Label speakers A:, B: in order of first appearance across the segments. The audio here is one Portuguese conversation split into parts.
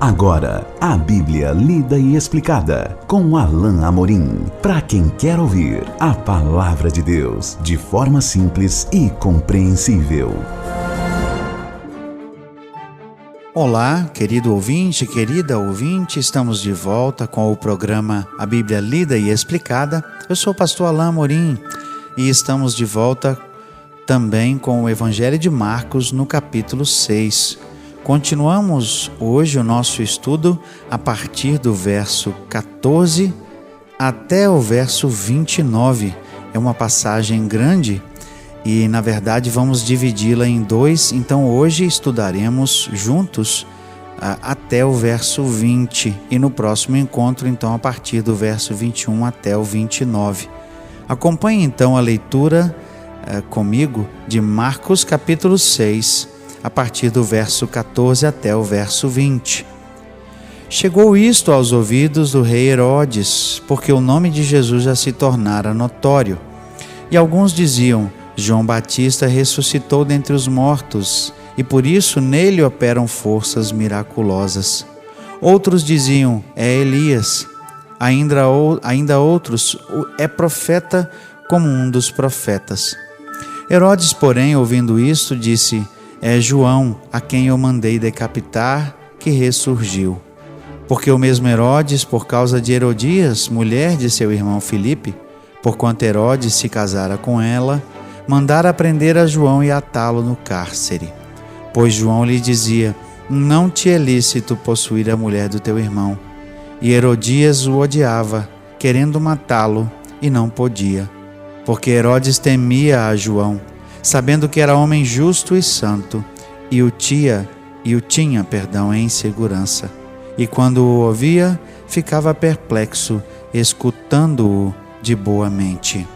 A: Agora, a Bíblia lida e explicada com Alain Amorim. Para quem quer ouvir a Palavra de Deus de forma simples e compreensível.
B: Olá, querido ouvinte, querida ouvinte, estamos de volta com o programa A Bíblia Lida e Explicada. Eu sou o pastor Alain Amorim e estamos de volta também com o Evangelho de Marcos no capítulo 6. Continuamos hoje o nosso estudo a partir do verso 14 até o verso 29. É uma passagem grande e, na verdade, vamos dividi-la em dois. Então, hoje estudaremos juntos até o verso 20 e no próximo encontro, então, a partir do verso 21 até o 29. Acompanhe, então, a leitura comigo de Marcos capítulo 6, a partir do verso 14 até o verso 20. Chegou isto aos ouvidos do rei Herodes, porque o nome de Jesus já se tornara notório. E alguns diziam: João Batista ressuscitou dentre os mortos, e por isso nele operam forças miraculosas. Outros diziam: é Elias. Ainda outros: é profeta como um dos profetas. Herodes, porém, ouvindo isto, disse: é João, a quem eu mandei decapitar, que ressurgiu. Porque o mesmo Herodes, por causa de Herodias, mulher de seu irmão Filipe, porquanto Herodes se casara com ela, mandara prender a João e atá-lo no cárcere. Pois João lhe dizia: não te é lícito possuir a mulher do teu irmão. E Herodias o odiava, querendo matá-lo, e não podia. Porque Herodes temia a João, sabendo que era homem justo e santo, e o tinha em segurança. E quando o ouvia, ficava perplexo, escutando-o de boa mente.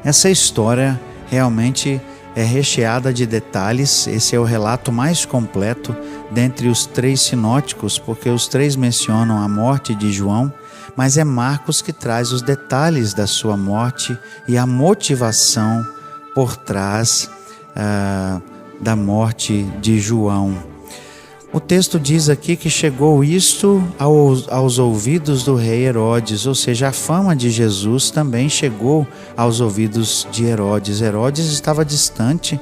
B: Essa história realmente é recheada de detalhes. Esse é o relato mais completo dentre os três sinóticos, porque os três mencionam a morte de João, mas é Marcos que traz os detalhes da sua morte e a motivação por trás da morte de João. O texto diz aqui que chegou isto aos ouvidos do rei Herodes, ou seja, a fama de Jesus também chegou aos ouvidos de Herodes. Herodes estava distante,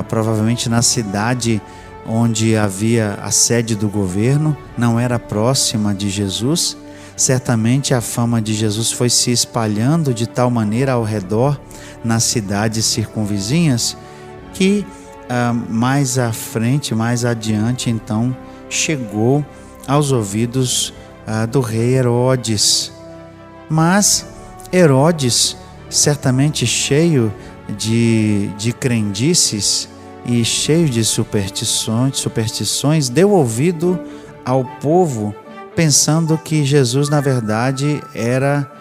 B: provavelmente na cidade onde havia a sede do governo, não era próxima de Jesus. Certamente a fama de Jesus foi se espalhando de tal maneira ao redor, nas cidades circunvizinhas, que mais à frente, mais adiante, então, chegou aos ouvidos do rei Herodes. Mas Herodes, certamente cheio de crendices e cheio de superstições, deu ouvido ao povo, pensando que Jesus, na verdade, era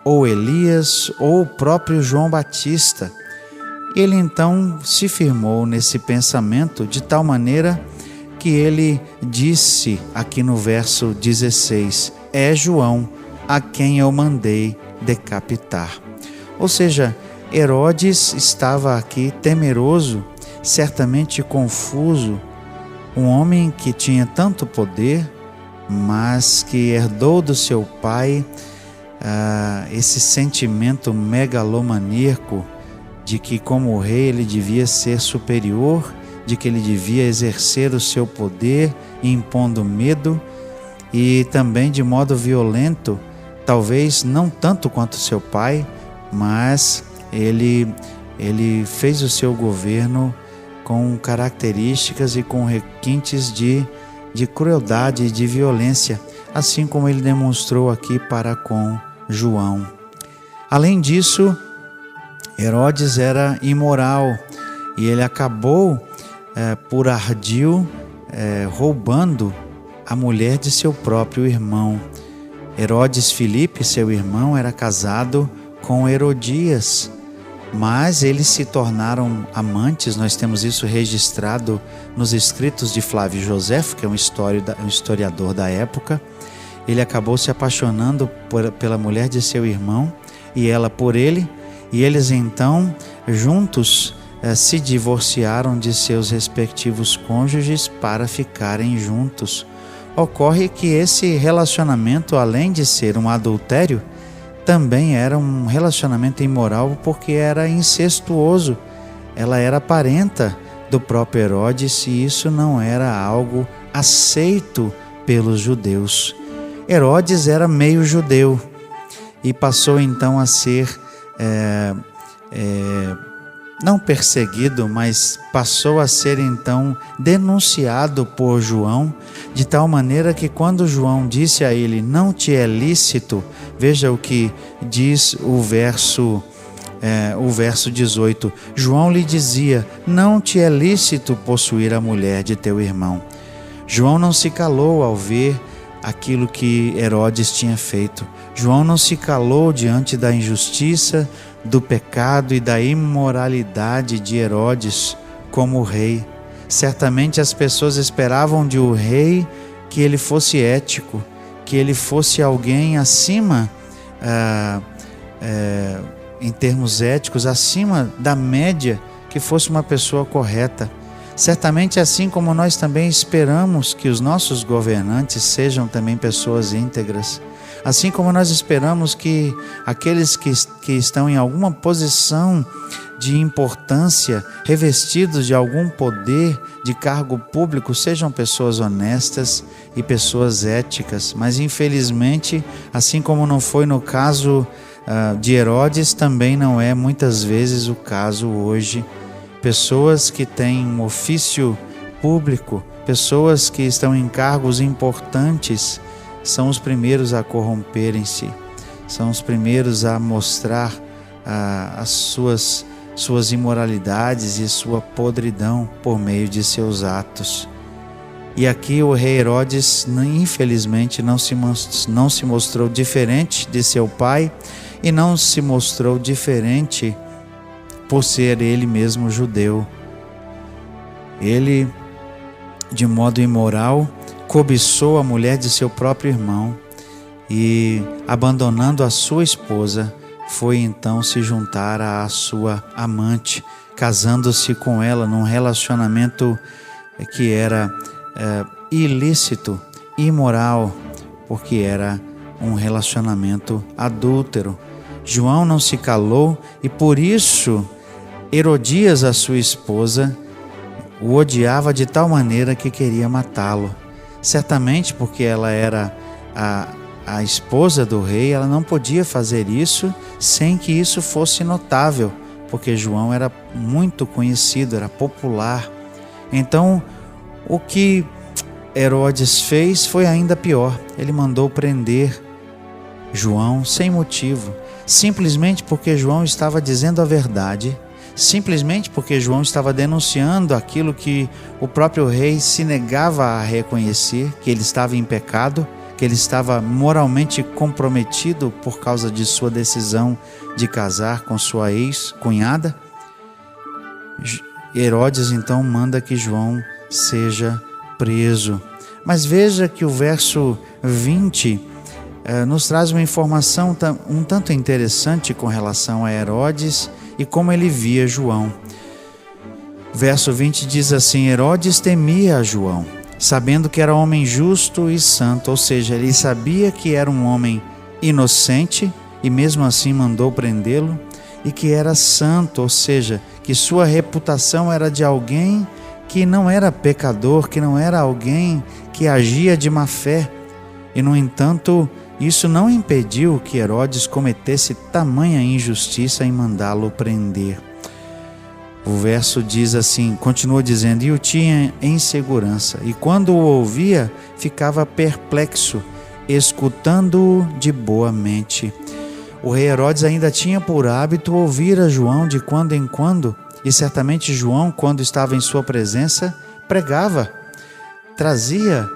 B: ou Elias ou o próprio João Batista. Ele então se firmou nesse pensamento de tal maneira que ele disse aqui no verso 16: é João a quem eu mandei decapitar. Ou seja, Herodes estava aqui temeroso, certamente confuso, um homem que tinha tanto poder, mas que herdou do seu pai esse sentimento megalomaníaco de que, como rei, ele devia ser superior, de que ele devia exercer o seu poder impondo medo e também de modo violento, talvez não tanto quanto seu pai, mas ele fez o seu governo com características e com requintes de crueldade e de violência, assim como ele demonstrou aqui para com João. Além disso, Herodes era imoral e ele acabou, por ardil, roubando a mulher de seu próprio irmão. Herodes Filipe, seu irmão, era casado com Herodias, mas eles se tornaram amantes. Nós temos isso registrado nos escritos de Flávio Joséfo, que é um historiador da época. Ele acabou se apaixonando pela mulher de seu irmão e ela por ele, e eles então juntos se divorciaram de seus respectivos cônjuges para ficarem juntos. Ocorre que esse relacionamento, além de ser um adultério, também era um relacionamento imoral porque era incestuoso. Ela era parenta do próprio Herodes e isso não era algo aceito pelos judeus. Herodes era meio judeu e passou então a ser não perseguido, mas passou a ser então denunciado por João, de tal maneira que quando João disse a ele, não te é lícito, veja o que diz o verso 18, João lhe dizia, não te é lícito possuir a mulher de teu irmão. João não se calou ao ver aquilo que Herodes tinha feito. João não se calou diante da injustiça, do pecado e da imoralidade de Herodes como rei. Certamente as pessoas esperavam de o rei que ele fosse ético, que ele fosse alguém acima, em termos éticos, acima da média, que fosse uma pessoa correta. Certamente assim como nós também esperamos que os nossos governantes sejam também pessoas íntegras, assim como nós esperamos que aqueles que estão em alguma posição de importância, revestidos de algum poder, de cargo público, sejam pessoas honestas e pessoas éticas. Mas infelizmente, assim como não foi no caso de Herodes, também não é muitas vezes o caso hoje. Pessoas que têm um ofício público, pessoas que estão em cargos importantes, são os primeiros a corromperem-se, são os primeiros a mostrar as suas imoralidades e sua podridão por meio de seus atos. E aqui o rei Herodes, infelizmente, não se mostrou diferente de seu pai e não se mostrou diferente por ser ele mesmo judeu. Ele, de modo imoral, cobiçou a mulher de seu próprio irmão e, abandonando a sua esposa, foi então se juntar à sua amante, casando-se com ela num relacionamento que era ilícito, imoral, porque era um relacionamento adúltero. João não se calou e por isso Herodias, a sua esposa, o odiava de tal maneira que queria matá-lo. Certamente porque ela era a esposa do rei, ela não podia fazer isso sem que isso fosse notável, porque João era muito conhecido, era popular. Então, o que Herodes fez foi ainda pior. Ele mandou prender João sem motivo, simplesmente porque João estava dizendo a verdade, simplesmente porque João estava denunciando aquilo que o próprio rei se negava a reconhecer, que ele estava em pecado, que ele estava moralmente comprometido por causa de sua decisão de casar com sua ex-cunhada. Herodes então manda que João seja preso. Mas veja que o verso 20 nos traz uma informação um tanto interessante com relação a Herodes e como ele via João. Verso 20 diz assim: Herodes temia a João, sabendo que era homem justo e santo, ou seja, ele sabia que era um homem inocente e mesmo assim mandou prendê-lo, e que era santo, ou seja, que sua reputação era de alguém que não era pecador, que não era alguém que agia de má fé. E no entanto, isso não impediu que Herodes cometesse tamanha injustiça em mandá-lo prender. O verso diz assim, continua dizendo: e o tinha em segurança, e quando o ouvia, ficava perplexo, escutando-o de boa mente. O rei Herodes ainda tinha por hábito ouvir a João de quando em quando, e certamente João, quando estava em sua presença, pregava, trazia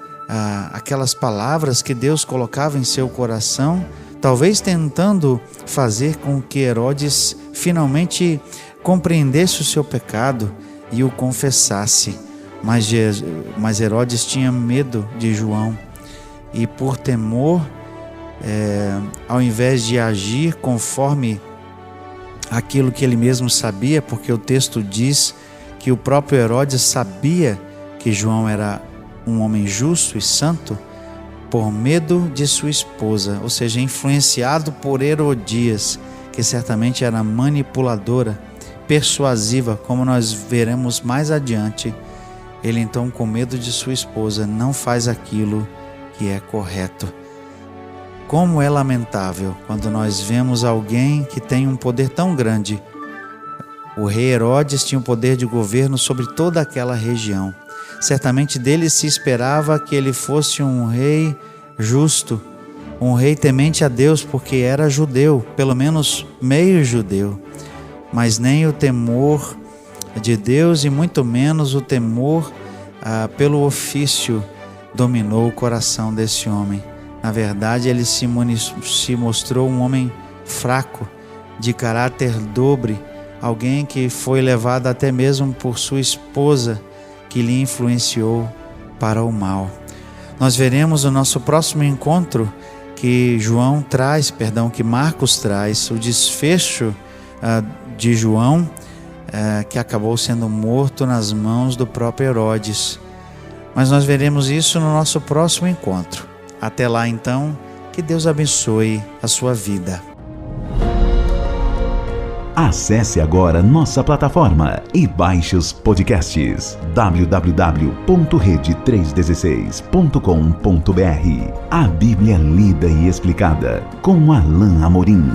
B: aquelas palavras que Deus colocava em seu coração, talvez tentando fazer com que Herodes finalmente compreendesse o seu pecado e o confessasse. Mas Herodes tinha medo de João e por temor, ao invés de agir conforme aquilo que ele mesmo sabia, porque o texto diz que o próprio Herodes sabia que João era um homem justo e santo, por medo de sua esposa, ou seja, influenciado por Herodias, que certamente era manipuladora, persuasiva, como nós veremos mais adiante. Ele então, com medo de sua esposa, não faz aquilo que é correto. Como é lamentável quando nós vemos alguém que tem um poder tão grande. O rei Herodes tinha um poder de governo sobre toda aquela região. Certamente dele se esperava que ele fosse um rei justo, um rei temente a Deus, porque era judeu, pelo menos meio judeu. Mas nem o temor de Deus e muito menos o temor pelo ofício dominou o coração desse homem. Na verdade, ele se mostrou um homem fraco, de caráter dobre, alguém que foi levado até mesmo por sua esposa, que lhe influenciou para o mal. Nós veremos no nosso próximo encontro que Marcos traz, o desfecho de João, que acabou sendo morto nas mãos do próprio Herodes. Mas nós veremos isso no nosso próximo encontro. Até lá então, que Deus abençoe a sua vida.
A: Acesse agora nossa plataforma e baixe os podcasts www.rede316.com.br. A Bíblia lida e explicada com Alain Amorim.